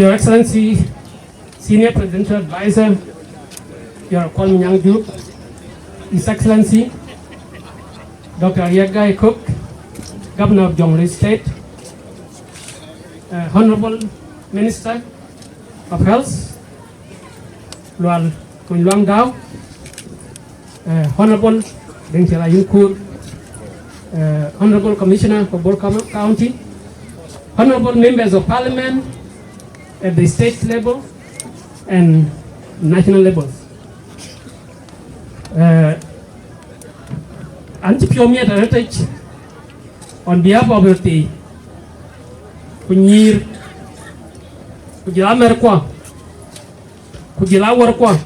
Your Excellency, Senior Presidential Advisor, Your Kolmarek Group, His Excellency, Dr. Ajakguong, Governor of Jonglei State, Honorable Minister of Health, Lual Kunluang Dao, Honorable Dengtiala Yunkur, Honorable Commissioner for Bor County, Honorable Members of Parliament at the state level and national levels. Anti-Pioneer Heritage, on behalf of the Kunyir, Kujila Merkwa, Kujila Warkwa,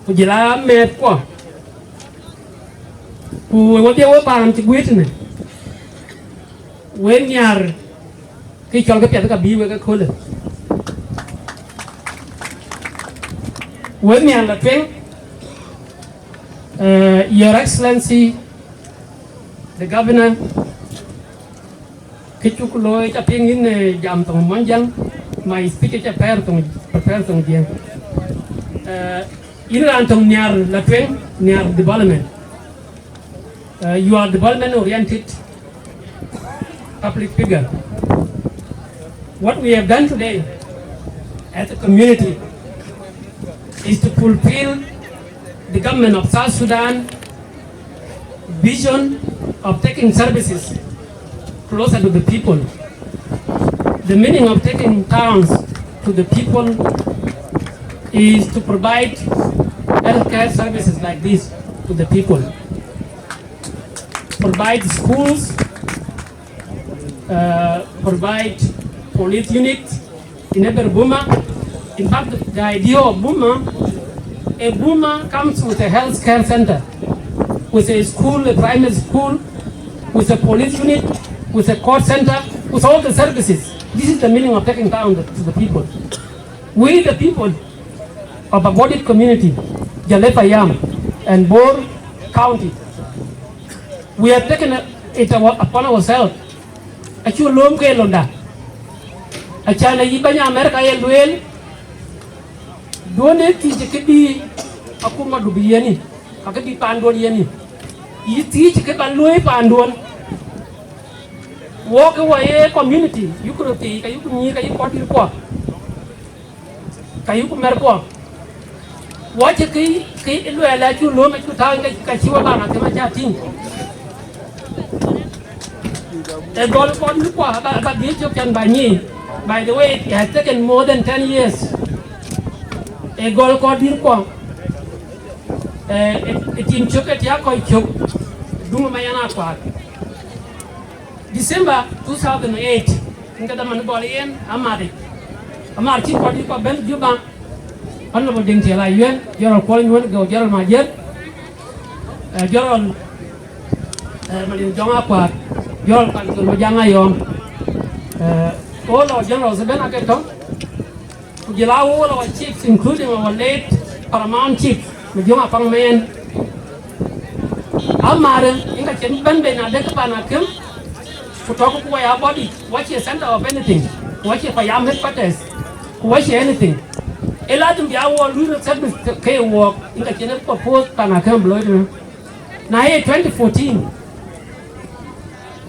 Kujila Merkwa, who will be over Antigüitne. When you are Kichalka be with a cooler. When you are the Your Excellency, the Governor, Kichukulo, tapping in a jam to Manjang, my speech prepared to again. Nhial Tit-Mamer Nhial development. You are development oriented public figure. What we have done today as a community is to fulfill the government of South Sudan vision of taking services closer to the people. The meaning of taking towns to the people is to provide healthcare services like this to the people. Provide schools, provide police units in every Buma. In fact, the idea of Buma, a Buma comes with a health care center, with a school, a primary school, with a police unit, with a court center, with all the services. This is the meaning of taking down to the people. We, the people of Abuotdit community, Jalefayam and Bor County, we have taken it upon ourselves. Actually, Lomke Londa. Achana Yibanya America Yelwell. Don't teach Kibi Akuma Dubiani, Akabi Pandoliani. You teach Kibalui Pandon. Walk away community. You could take a you party poor. Kayuku Merqua. Watch a key, let you loom at you town Kachiwabana, Kamachatin. A gold for Lukwa, but you can buy me. By the way, it has taken more than 10 years. A gold called Lukwa. It in Chukat Yakoi Chuk, Dumayana Park. December 2008, in the Manabolian, Amari. Amarchi Party for Ben Juba. Honorable Dengtiala Yuen, General calling one go General Majer, General Jonga Park. All our generals have been to allow all our chiefs, including our late paramount chief, Mujuma Pangman, Almarin, in the Chimban Benadekapanakim, to talk away our body, watch a center of anything, watch a Payam headquarters, watch anything. A lot of the hour lunar service K walk in the Chinook proposed Panakam Blood. Now, 2014.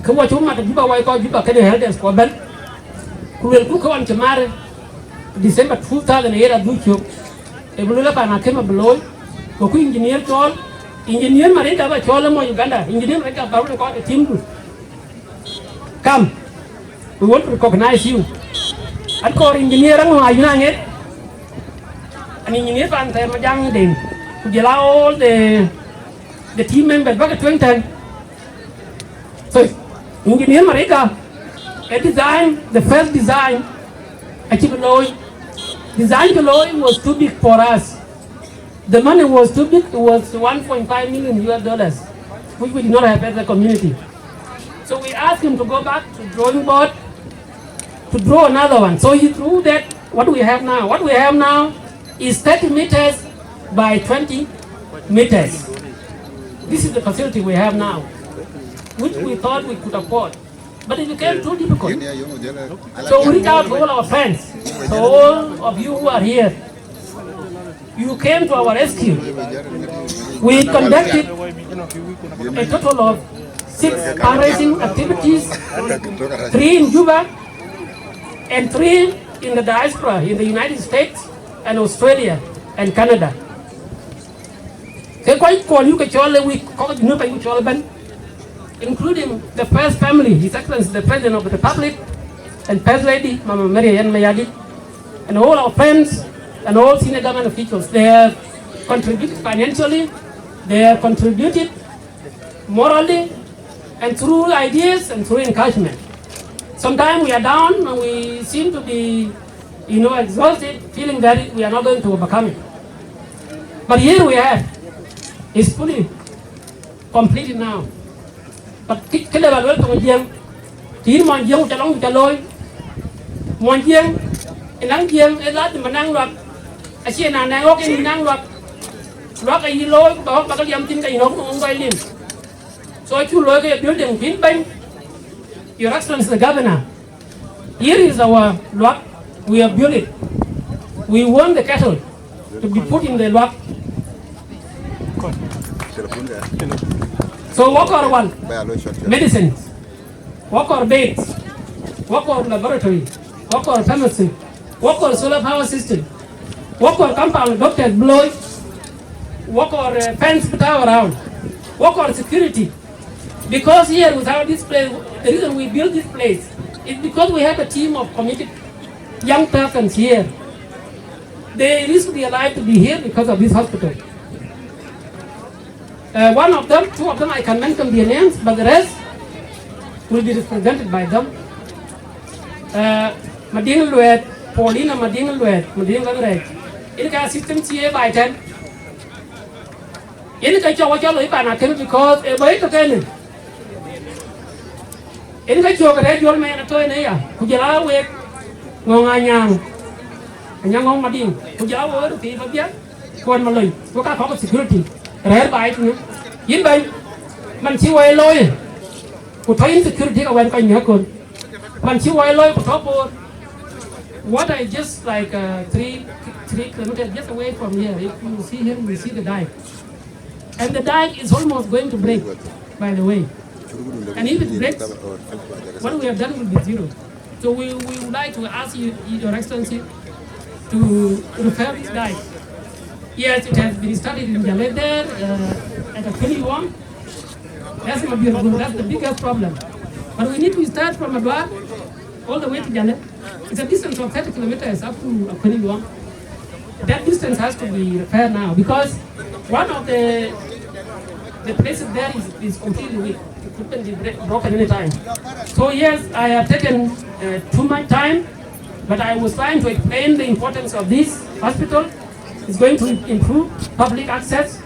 Kawa Chuma to Juba, why call Juba Kedi held as Corbin, who will cook on Chamare, December 2008 at Buchu, a Blula Panakema below, Koku engineer told, Engineer Marita by Cholamo, Uganda, Engineer Reka Baru got a team. Come, we want to recognize you. I call engineer Ayunang, an engineer from Majang Ding, to allow all the team members back at 2010. So, Engineer Marika, a design, the first design, achievable. Design was too big for us. The money was too big, it was 1.5 million US dollars, which we did not have as a community. So we asked him to go back to drawing board to draw another one. So he drew that, what we have now. What we have now is 30 meters by 20 meters. This is the facility we have now, which we thought we could afford. but it became too difficult. So we reach out to all our friends, to all of you who are here. You came to our rescue. We conducted a total of 6 fundraising activities, 3 in Juba and 3 in the diaspora in the United States and Australia and Canada. Including the first family, His Excellency the President of the Republic and First Lady Mama Marian Mayadi, and all our friends and all senior government officials. They have contributed financially, they have contributed morally, and through ideas and through encouragement. Sometimes we are down and we seem to be, exhausted, feeling that we are not going to overcome it. But here we are. It's fully completed now. But cái level well to giang, chỉ mòn giang cho long cho lôi, mòn giang, nắng giang, cái lá thì mình năng loạt, à xe nào năng cái mình năng loạt cái gì lôi, đó mà cái giam tin cái nó cũng không quay liền. So chú lôi cái building pin bang, Your Excellency the Governor, here is our lock. We have built it. We want the cattle to be put in the lock. So what are one? Medicines, what are beds, what are laboratory, what are pharmacy, what are solar power system, what are compound doctors blow, what are fence tower around, what are security. Because here without this place, the reason we built this place is because we have a team of committed young persons here. They recently alive to be here because of this hospital. One of them, 2 of them, I can mention their names, but the rest will be represented by them. Madinga Luet, Paulina Madinga Luet, Madinga Luet. In the system here by 10. In the case of what you're because a way to tell you. In the case of a your man at Toya, Kujala Wake, Nonganyang, and young Madin, Kujawa, people yet, Kwan Malay, look at security. Rare by in by Manchiway lawyer who train security when I knew Manchiway lawyer for top. What I just like 3 kilometers just away from here. If you see him, you see the dike, and the dike is almost going to break, by the way. And if it breaks, what we have done will be 0. So we would like to ask you, Your Excellency, to repair this dike. Yes, it has been started in Nhial there at a Kolmarek. That's not beautiful. That's the biggest problem. But we need to start from Abuotdit all the way to Nhial. It's a distance of 30 kilometers up to Kolmarek. That distance has to be repaired now because one of the places there is completely weak. It couldn't be broken any time. So yes, I have taken too much time, but I was trying to explain the importance of this hospital. It's going to improve public access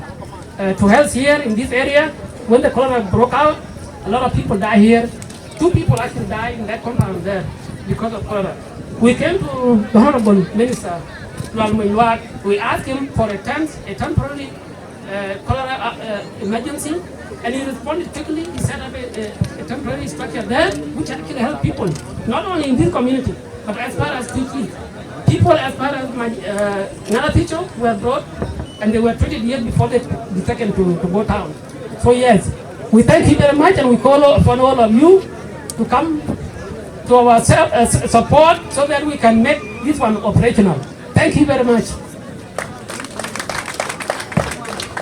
to health here in this area. When the cholera broke out, a lot of people die here. 2 people actually died in that compound there because of cholera. We came to the Honorable Minister, we asked him for a temporary cholera emergency, and he responded quickly. He set up a temporary structure there, which actually helped people, not only in this community, but as far as quickly. People as far as Nhial Tit were brought and they were treated here before they be taken to go town. So yes, we thank you very much and we call upon all of you to come to our support so that we can make this one operational. Thank you very much.